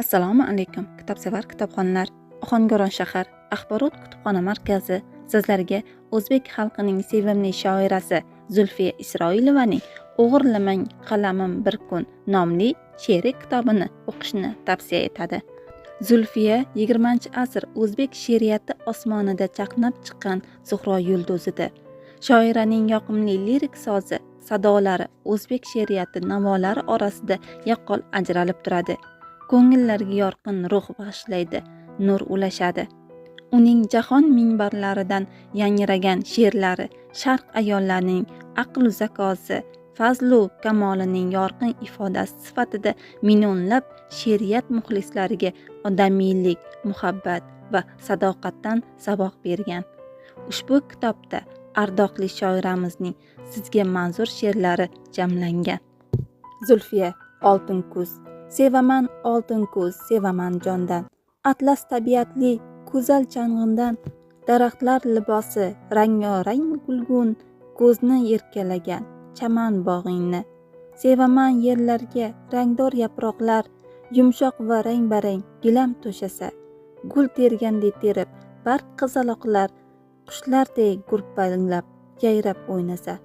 Assalomu alaykum, kitobsevar kitobxonlar. Ohangaron shahar axborot kutubxona markazi sizlarga o'zbek xalqining sevimli shoirasi Zulfiya Isroilovaning O'g'irlamang qalamim bir kun nomli she'riy kitobini o'qishni tavsiya etadi. Zulfiya 20-asr o'zbek she'riyati osmonida chaqnab chiqqan Zuhro yulduzidir. Shoiraning yoqimli lirik sozi, sadolari o'zbek she'riyati navolari orasida yaqqol ajralib turadi. Ko'ngillarga yorqin ruh bag'ishlaydi, nur ulashadi. Uning jahon minbarlaridan yangragan she'rlari sharq ayollarining aql u zakosi, fazlu kamolining yorqin ifodasi sifatida millionlab she'riyat muxlislariga odamiylik, muhabbat va sadoqatdan saboq bergan. Ushbu kitobda ardoqli shoiramizning sizga manzur she'rlari jamlangan. Zulfiya, oltin kuz. Sevaman oltin kuz, sevaman jondan. Atlas tabiatli go'zal chang'indan. Daraxtlar libosi rang-yorang gulgun, ko'zni erkalagan chaman bog'ingni. Sevaman yerlarga rangdor yaproqlar, yumshoq va rang-barang gilam to'shasa. Gul tergandek terib barq qizaloqlar, qushlardek gurpanglab yayrab o'ynasa.